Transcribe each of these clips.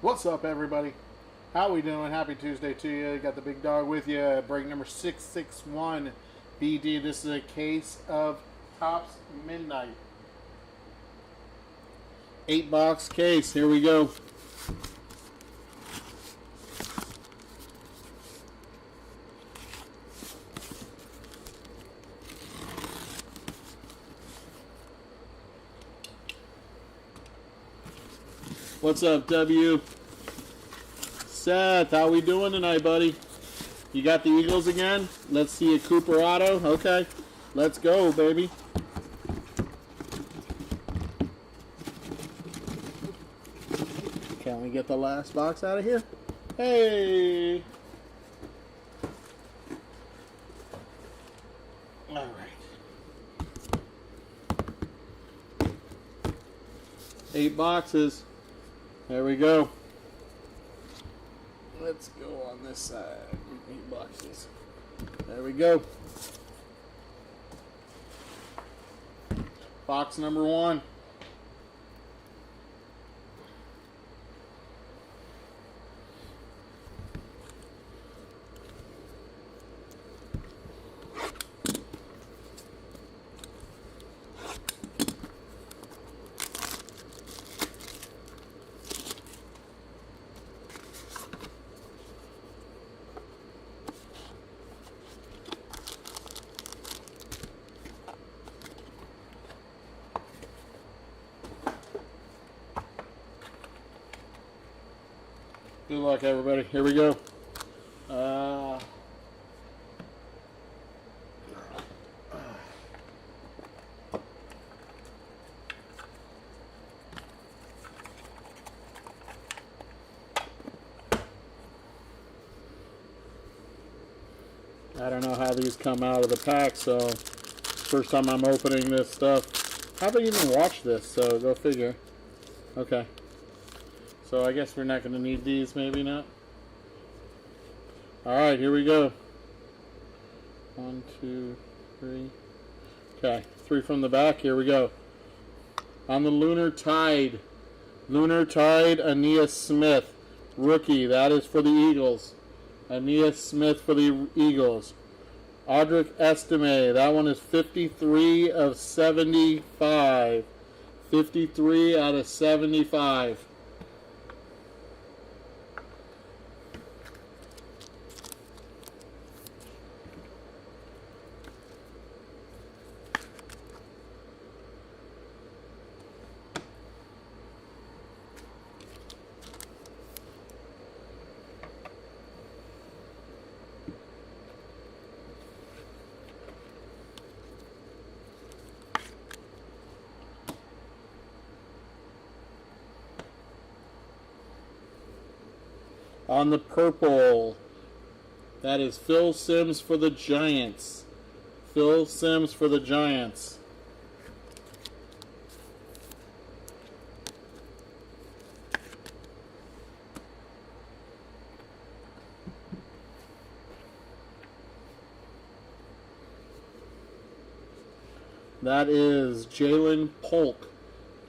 What's up, everybody? How we doing? Happy Tuesday to you. Got the big dog with you. Break number 661 BD. This is a case of Topps Midnight. 8-box case. Here we go. What's up, W? Seth, how we doing tonight, buddy? You got the Eagles again? Let's see a Cooper auto. Okay, let's go, baby. Can we get the last box out of here? Hey! All right. 8 boxes. There we go. Let's go on this side. 8 boxes. There we go. Box number 1. Good luck, everybody. Here we go. I don't know how these come out of the pack, so first time I'm opening this stuff. Haven't even watched this, so go figure. Okay. So I guess we're not going to need these, maybe not. All right, here we go. 1, 2, 3. Okay, 3 from the back. Here we go. On the Lunar Tide. Lunar Tide, Aeneas Smith. Rookie, that is for the Eagles. Aeneas Smith for the Eagles. Audric Estime, that one is 53 of 75. 53 out of 75. On the purple, that is Phil Simms for the Giants. Phil Simms for the Giants. That is Jalen Polk.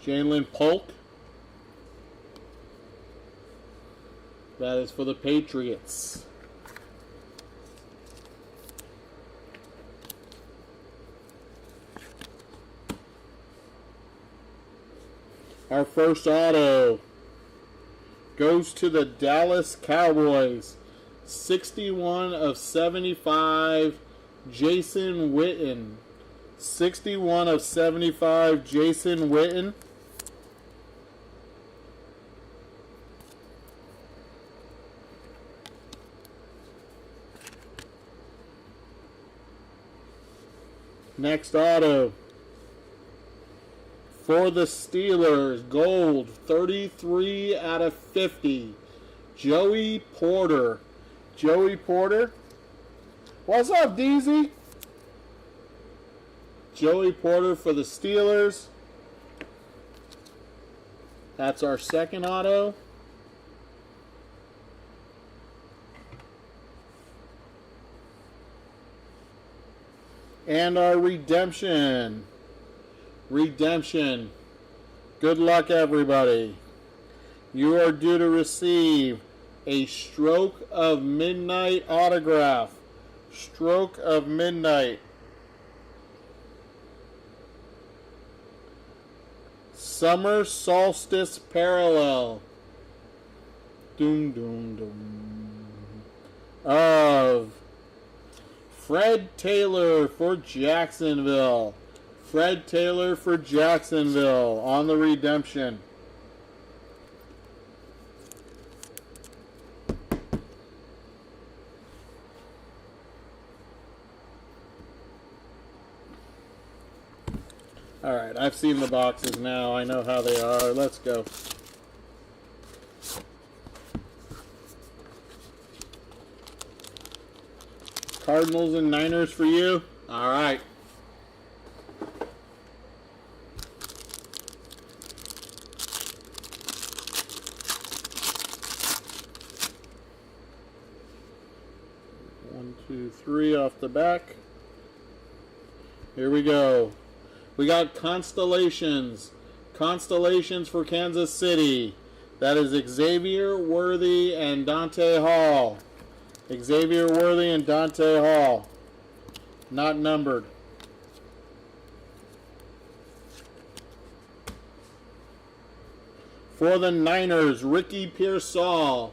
Jalen Polk. That is for the Patriots. Our first auto goes to the Dallas Cowboys. 61 of 75, Jason Witten. 61 of 75, Jason Witten. Next auto for the Steelers, gold, 33 out of 50, Joey Porter. Joey Porter. What's up, DZ? Joey Porter for the Steelers. That's our second auto. And our redemption. Redemption. Good luck, everybody. You are due to receive a Stroke of Midnight autograph. Stroke of Midnight. Summer Solstice Parallel. Doom, doom, doom. Of Fred Taylor for Jacksonville. Fred Taylor for Jacksonville on the redemption. All right, I've seen the boxes now. I know how they are. Let's go. Cardinals and Niners for you. All right. One, two, three off the back. Here we go. We got Constellations. Constellations for Kansas City. That is Xavier Worthy and Dante Hall. Xavier Worthy and Dante Hall. Not numbered. For the Niners, Ricky Pearsall.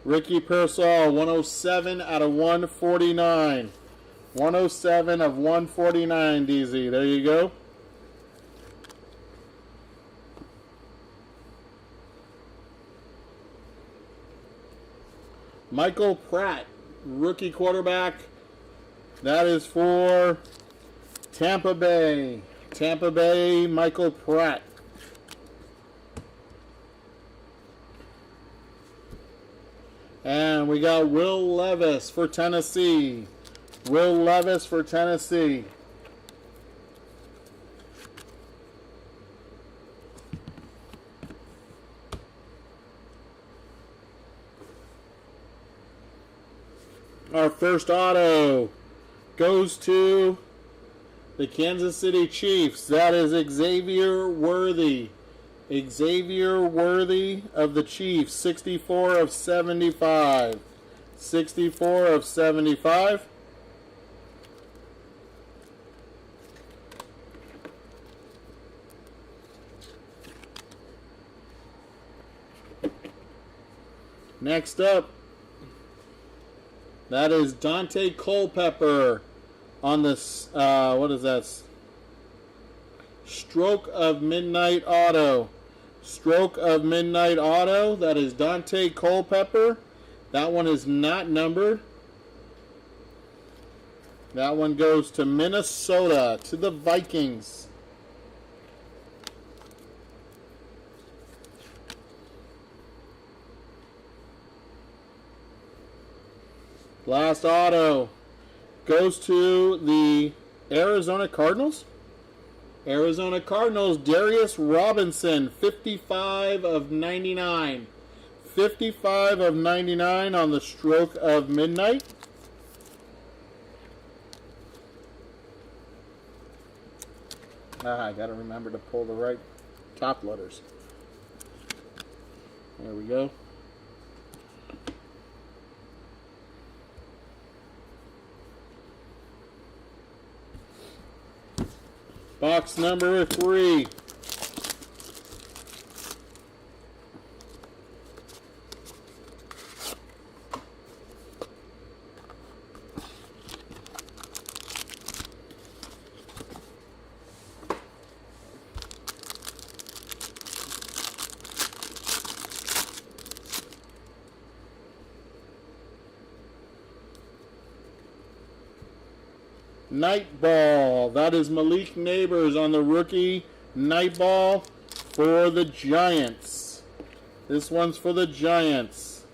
Ricky Pearsall, 107 out of 149. 107 of 149, DZ. There you go. Michael Pratt, rookie quarterback. That is for Tampa Bay. Tampa Bay, Michael Pratt. And we got Will Levis for Tennessee. Will Levis for Tennessee. Our first auto goes to the Kansas City Chiefs. That is Xavier Worthy. Xavier Worthy of the Chiefs, 64 of 75. 64 of 75. Next up, that is Dante Culpepper on this, what is that? Stroke of Midnight Auto. Stroke of Midnight Auto. That is Dante Culpepper. That one is not numbered. That one goes to Minnesota, to the Vikings. Last auto goes to the Arizona Cardinals. Arizona Cardinals, Darius Robinson, 55 of 99. 55 of 99 on the Stroke of Midnight. I gotta remember to pull the right top letters. There we go. Box number 3. Night Ball. That is Malik Neighbors on the rookie Night Ball for the Giants. This one's for the Giants.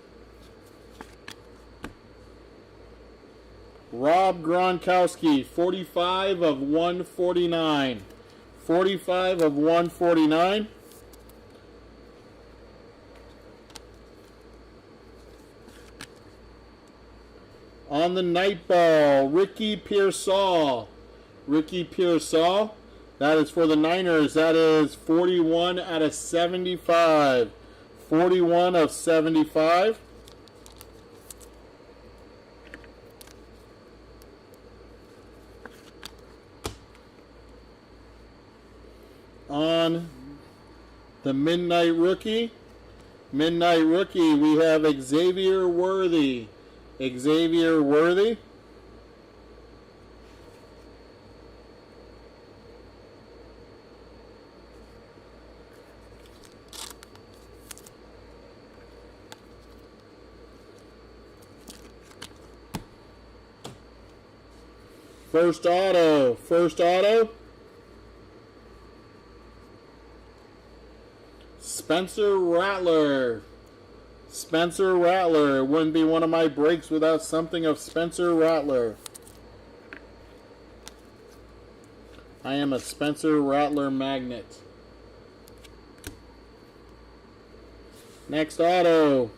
Rob Gronkowski, 45 of 149. 45 of 149. On the Night Ball, Ricky Pearsall. Ricky Pearsall. That is for the Niners. That is 41 out of 75. 41 of 75. On the Midnight Rookie, we have Xavier Worthy. Xavier Worthy. First auto. Spencer Rattler. It wouldn't be one of my breaks without something of Spencer Rattler. I am a Spencer Rattler magnet. Next auto.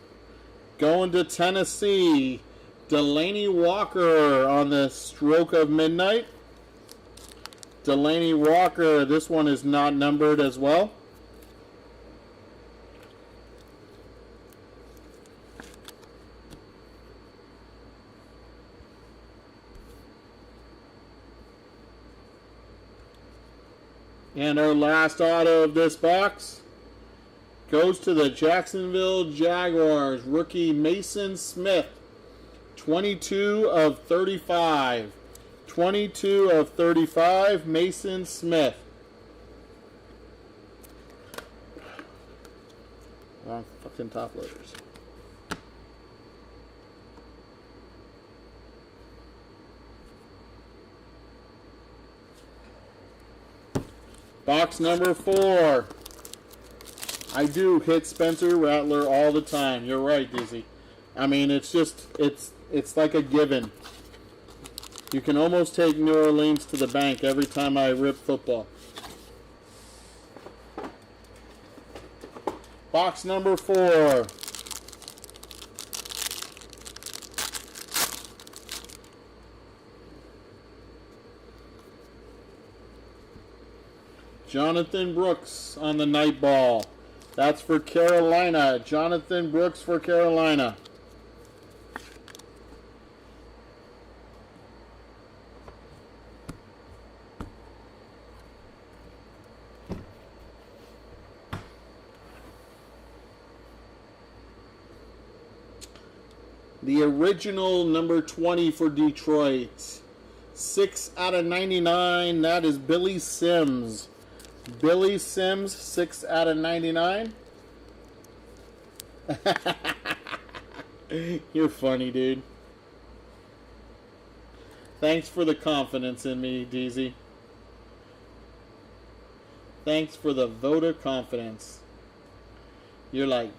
Going to Tennessee. Delaney Walker on the Stroke of Midnight. Delaney Walker. This one is not numbered as well. And our last auto of this box goes to the Jacksonville Jaguars. Rookie Mason Smith. 22 of 35. 22 of 35, Mason Smith. Wrong fucking top loaders. Box number 4. I do hit Spencer Rattler all the time. You're right, Dizzy. I mean, it's like a given. You can almost take New Orleans to the bank every time I rip football. Box number 4. Jonathan Brooks on the night ball. That's for Carolina. Jonathan Brooks for Carolina. The original number 20 for Detroit. 6 out of 99. That is Billy Sims. Billy Sims, 6 out of 99. You're funny, dude. Thanks for the confidence in me, DZ. Thanks for the vote of confidence. You're like,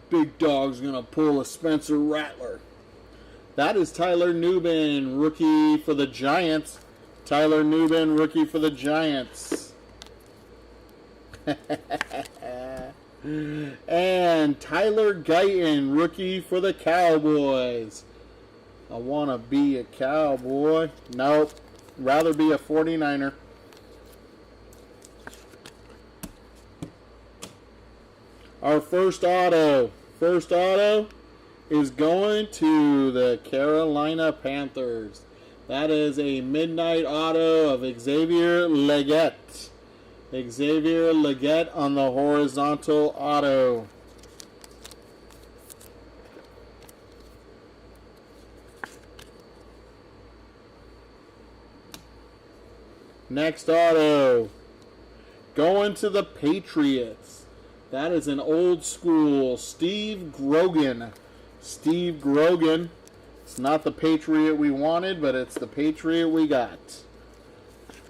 big dog's gonna pull a Spencer Rattler. That is Tyler Nubin, rookie for the Giants. Tyler Nubin, rookie for the Giants. And Tyler Guyton, rookie for the Cowboys. I want to be a Cowboy. Nope. Rather be a 49er. Our first auto is going to the Carolina Panthers. That is a midnight auto of Xavier Legette. Xavier Legette on the horizontal auto. Next auto. Going to the Patriots. That is an old school Steve Grogan. Steve Grogan. It's not the Patriot we wanted, but it's the Patriot we got.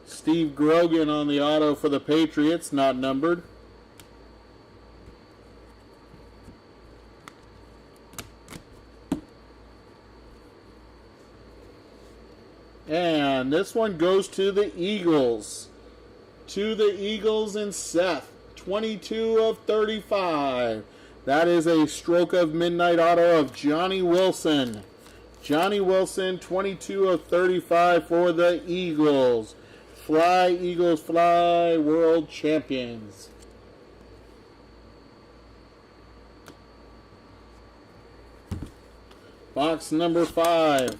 Steve Grogan on the auto for the Patriots, not numbered. And this one goes to the Eagles. To the Eagles and Seth. 22 of 35. That is a stroke of midnight auto of Johnny Wilson. Johnny Wilson, 22 of 35 for the Eagles. Fly, Eagles, fly, world champions. Box number 5.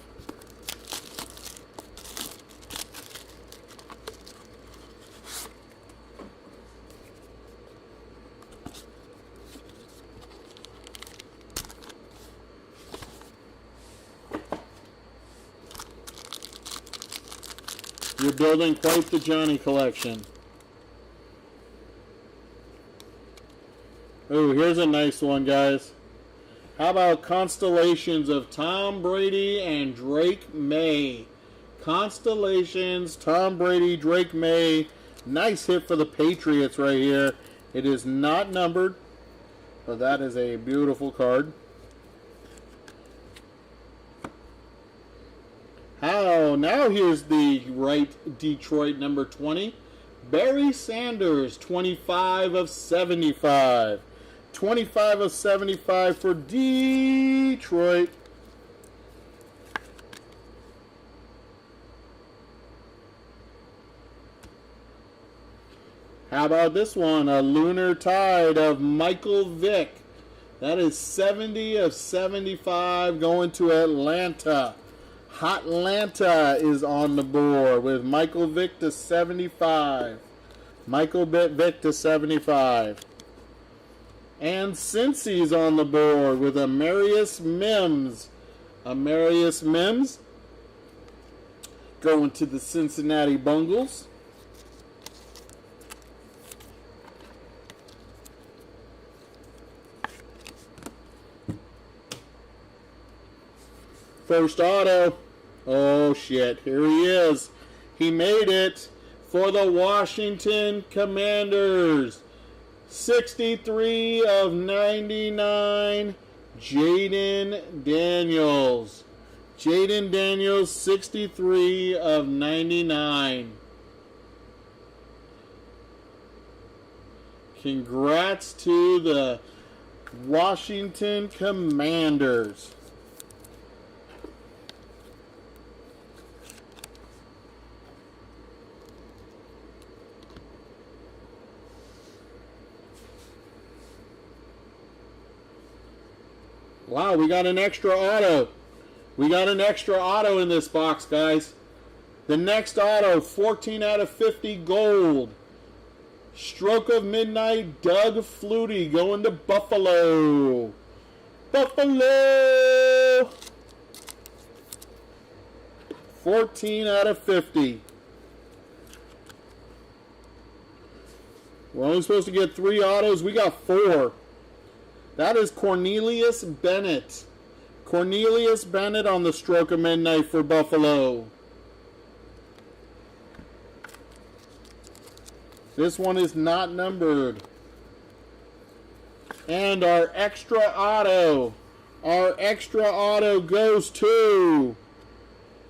You're building quite the Johnny collection. Ooh, here's a nice one, guys. How about Constellations of Tom Brady and Drake May? Constellations, Tom Brady, Drake May. Nice hit for the Patriots right here. It is not numbered, but that is a beautiful card. Now here's the right Detroit number 20. Barry Sanders, 25 of 75. 25 of 75 for Detroit. How about this one? A Lunar Tide of Michael Vick. That is 70 of 75 going to Atlanta. Hotlanta is on the board with Michael Vick to 75. Michael Vick to 75. And Cincy's on the board with Amarius Mims. Amarius Mims going to the Cincinnati Bengals. First auto. Oh shit, here he is. He made it for the Washington Commanders. 63 of 99, Jaden Daniels. Jaden Daniels, 63 of 99. Congrats to the Washington Commanders. Wow, we got an extra auto. We got an extra auto in this box, guys. The next auto, 14 out of 50 gold. Stroke of Midnight, Doug Flutie going to Buffalo. Buffalo! 14 out of 50. We're only supposed to get 3 autos. We got 4. That is Cornelius Bennett. Cornelius Bennett on the Stroke of Midnight for Buffalo. This one is not numbered. And our extra auto goes to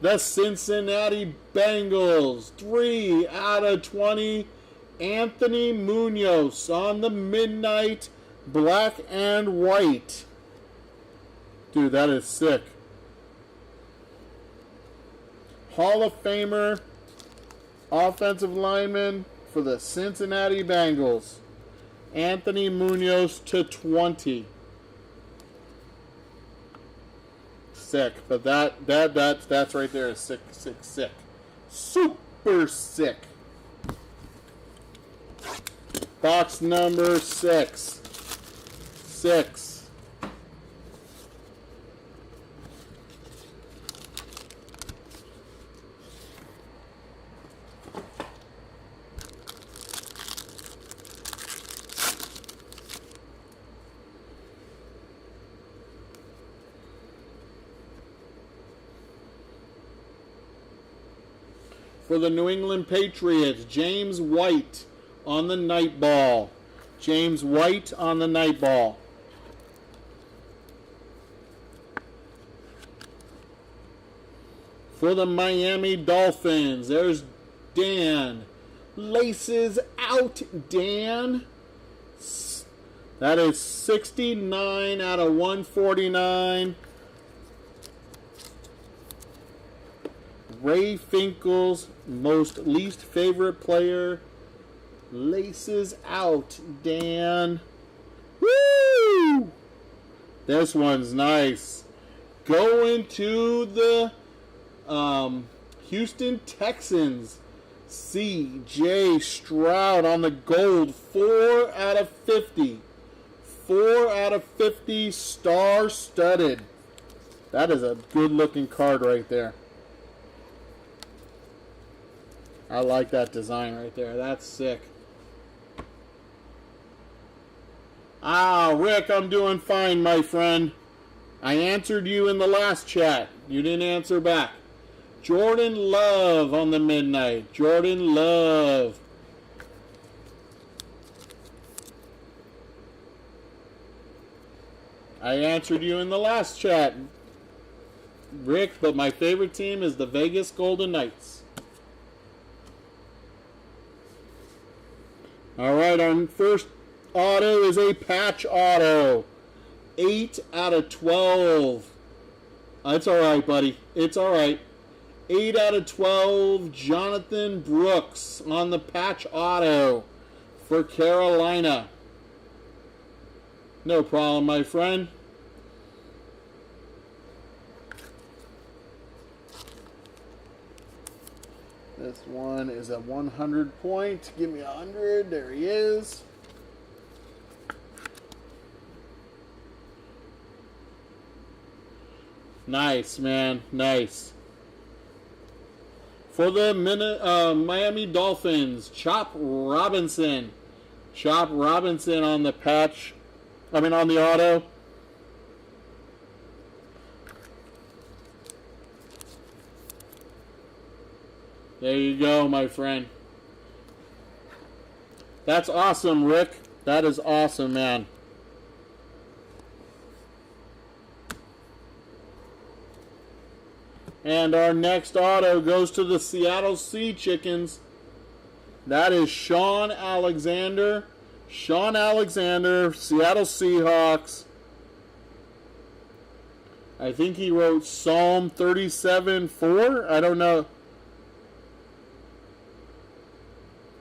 the Cincinnati Bengals. 3 out of 20. Anthony Munoz on the Midnight Black and White. Dude, that is sick. Hall of Famer, offensive lineman for the Cincinnati Bengals. Anthony Munoz to 20. Sick, but that's right there is sick. Super sick. Box number 6. For the New England Patriots, James White on the night ball. James White on the night ball. For the Miami Dolphins, there's Dan. Laces out, Dan. That is 69 out of 149. Ray Finkel's most least favorite player. Laces out, Dan. Woo! This one's nice. going to the Houston Texans. C.J. Stroud on the gold. 4 out of 50. 4 out of 50, star-studded. That is a good-looking card right there. I like that design right there. That's sick. Ah, Rick, I'm doing fine, my friend. I answered you in the last chat. You didn't answer back. Jordan Love on the midnight. Jordan Love. I answered you in the last chat, Rick, but my favorite team is the Vegas Golden Knights. All right, our first auto is a patch auto. 8 out of 12. It's all right, buddy. It's all right. 8 out of 12, Jonathan Brooks on the patch auto for Carolina. No problem, my friend. This one is a 100 point. Give me 100. There he is. Nice, man. Nice. For the Miami Dolphins, Chop Robinson. Chop Robinson on the patch. On the auto. There you go, my friend. That's awesome, Rick. That is awesome, man. And our next auto goes to the Seattle Sea Chickens. That is Sean Alexander. Sean Alexander, Seattle Seahawks. I think he wrote Psalm 37:4. I don't know.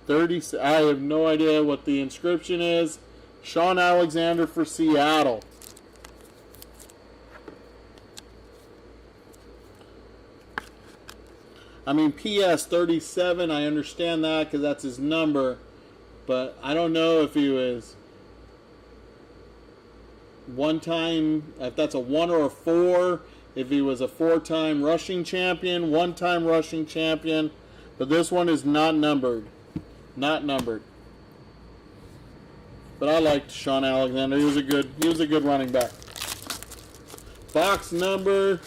I have no idea what the inscription is. Sean Alexander for Seattle. PS 37, I understand that because that's his number. But I don't know if he was one time, if that's a 1 or a 4, if he was a 4-time rushing champion, 1-time rushing champion. But this one is not numbered. Not numbered. But I liked Sean Alexander. He was a good running back. Box number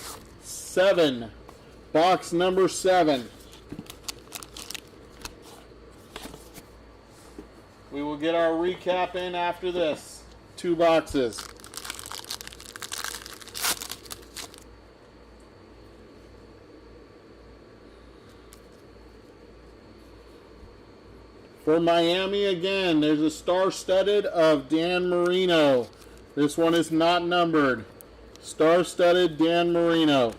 7. Box number 7. We will get our recap in after this. 2 boxes. For Miami again, there's a star-studded of Dan Marino. This one is not numbered. Star-studded Dan Marino.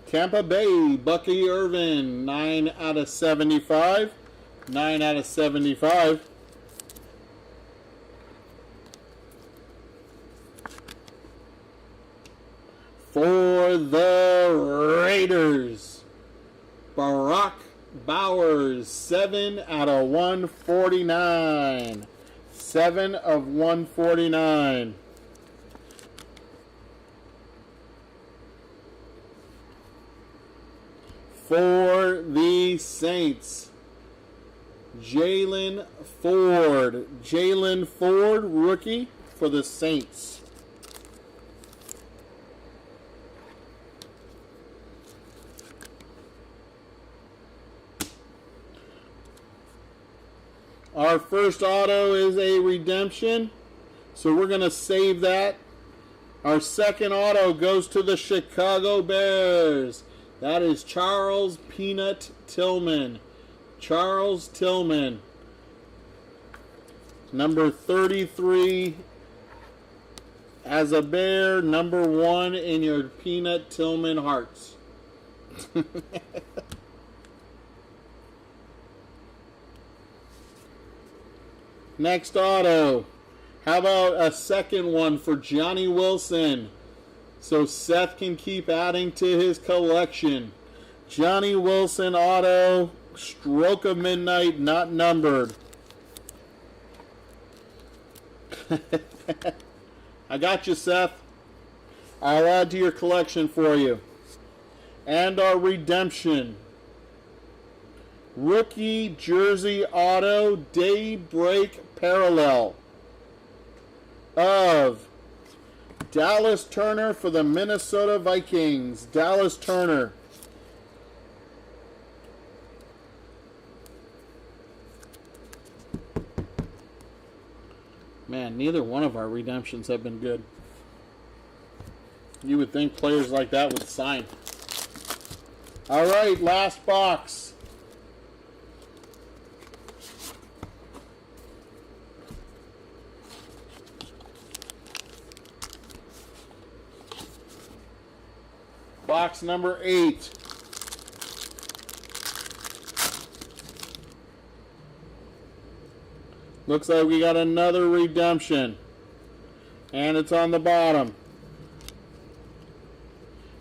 Tampa Bay, Bucky Irvin, 9 out of 75. 9 out of 75. For the Raiders, Barack Bowers, 7 out of 149. 7 of 149. For the Saints, Jalen Ford. Jalen Ford, rookie for the Saints. Our first auto is a redemption, so we're going to save that. Our second auto goes to the Chicago Bears. That is Charles Peanut Tillman. Charles Tillman. Number 33 as a Bear. Number 1 in your Peanut Tillman hearts. Next auto How about a second one for Johnny Wilson? So Seth can keep adding to his collection. Johnny Wilson auto, stroke of midnight, not numbered. I got you, Seth. I'll add to your collection for you. And our redemption. Rookie jersey auto, daybreak parallel of Dallas Turner for the Minnesota Vikings. Dallas Turner. Man, neither one of our redemptions have been good. You would think players like that would sign. All right, last box. Box number 8. Looks like we got another redemption. And it's on the bottom.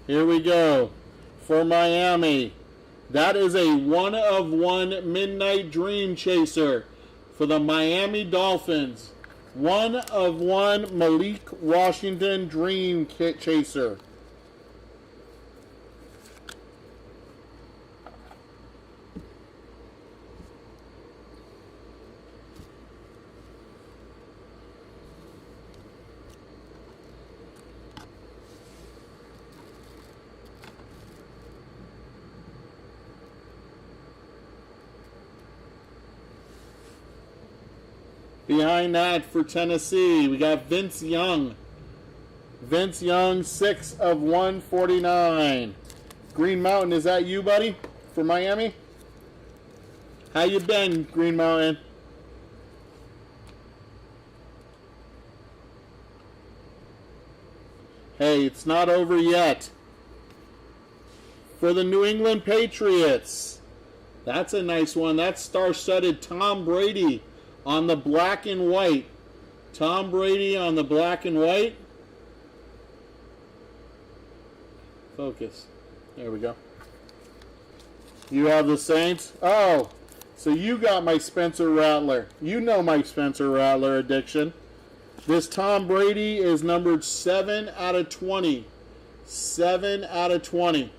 Here we go. For Miami. That is a 1-of-1 Midnight Dream Chaser for the Miami Dolphins. 1-of-1 Malik Washington Dream Chaser. Behind that for Tennessee, we got Vince Young. Vince Young, 6-of-149. Green Mountain, is that you, buddy, for Miami? How you been, Green Mountain? Hey, it's not over yet. For the New England Patriots, that's a nice one. That's star-studded Tom Brady on the black and white. Tom Brady on the black and white. Focus. There we go. You have the Saints. Oh, so you got my Spencer Rattler. You know my Spencer Rattler addiction. This Tom Brady is numbered 7/20. 7/20.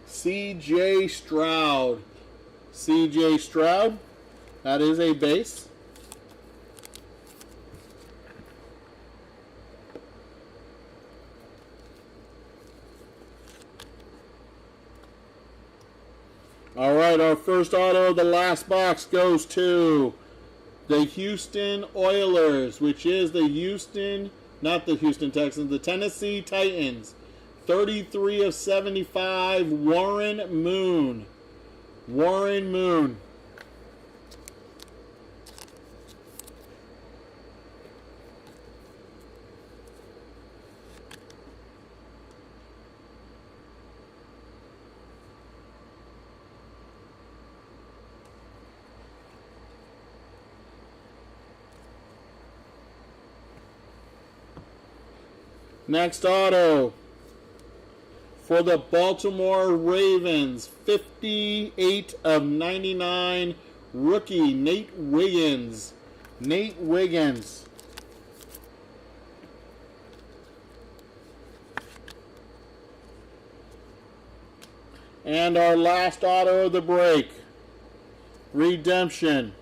C.J. Stroud. C.J. Stroud. That is a base. All right, our first auto of the last box goes to the Houston Oilers, which is the not the Houston Texans, the Tennessee Titans. 33/75, Warren Moon. Warren Moon. Next auto. For the Baltimore Ravens, 58/99, rookie Nate Wiggins. Nate Wiggins. And our last auto of the break, redemption.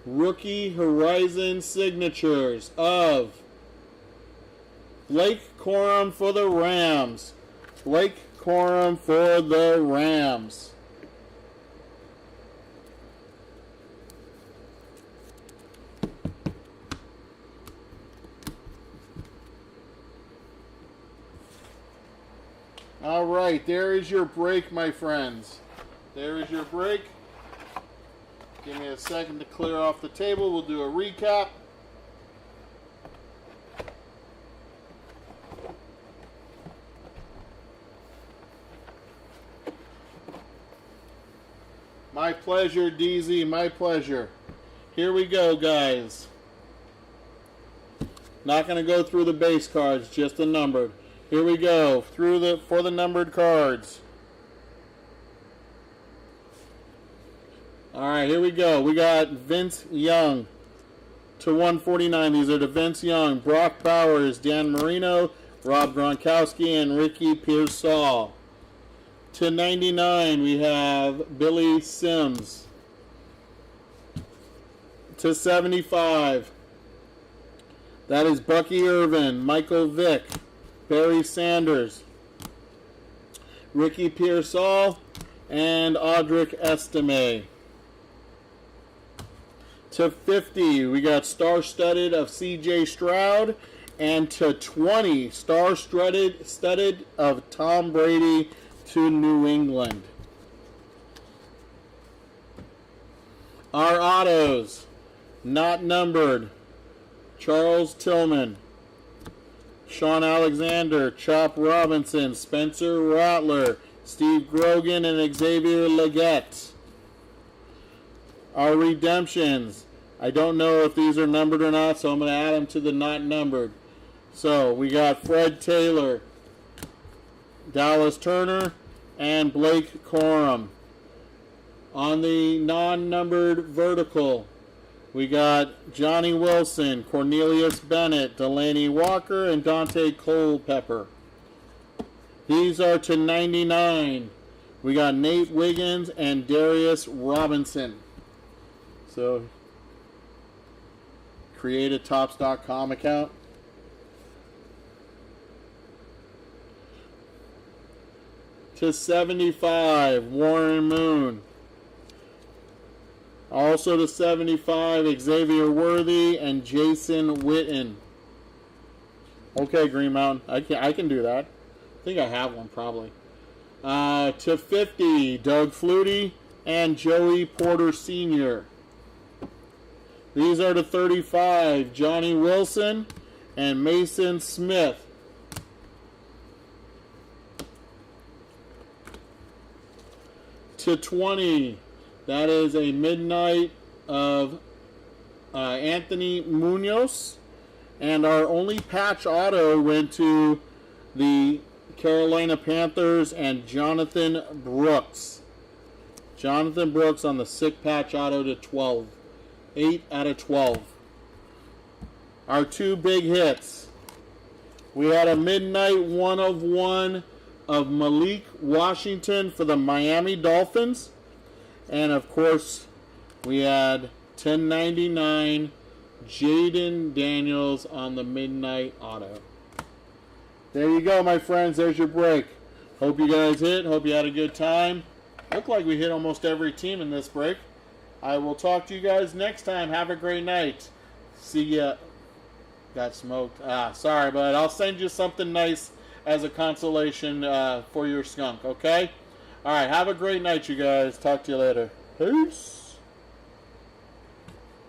Rookie Horizon signatures of Blake Corum for the Rams. Blake Corum for the Rams. All right, there is your break, my friends. There is your break. Give me a second to clear off the table. We'll do a recap. My pleasure, DZ. My pleasure. Here we go, guys. Not going to go through the base cards, just the numbered. Here we go for the numbered cards. All right, here we go. We got Vince Young to 149. These are to Vince Young, Brock Bowers, Dan Marino, Rob Gronkowski, and Ricky Pearsall. To 99, we have Billy Sims. To 75, that is Bucky Irvin, Michael Vick, Barry Sanders, Ricky Pearsall, and Audric Estime. To 50, we got star-studded of C.J. Stroud, and to 20, star-studded of Tom Brady to New England. Our autos, not numbered: Charles Tillman, Sean Alexander, Chop Robinson, Spencer Rattler, Steve Grogan, and Xavier Legette. Our redemptions, I don't know if these are numbered or not, so I'm going to add them to the not numbered. So we got Fred Taylor, Dallas Turner, and Blake Corum. On the non-numbered vertical, we got Johnny Wilson, Cornelius Bennett, Delaney Walker, and Dante Culpepper. These are to 99. We got Nate Wiggins and Darius Robinson. So, create a Topps.com account. To 75, Warren Moon. Also to 75, Xavier Worthy and Jason Witten. Okay, Green Mountain, I can do that. I think I have one probably. To 50, Doug Flutie and Joey Porter Sr. These are to 35, Johnny Wilson and Mason Smith. To 20, that is a midnight of Anthony Munoz. And our only patch auto went to the Carolina Panthers and Jonathan Brooks. Jonathan Brooks on the sick patch auto to 12. 8 out of 12. Our two big hits. We had a midnight 1/1 of Malik Washington for the Miami Dolphins. And of course, we had 1099 Jaden Daniels on the midnight auto. There you go, my friends. There's your break. Hope you guys hit. Hope you had a good time. Looked like we hit almost every team in this break. I will talk to you guys next time. Have a great night. See ya. Got smoked. Sorry, but I'll send you something nice as a consolation for your skunk, okay? All right, have a great night, you guys. Talk to you later. Peace.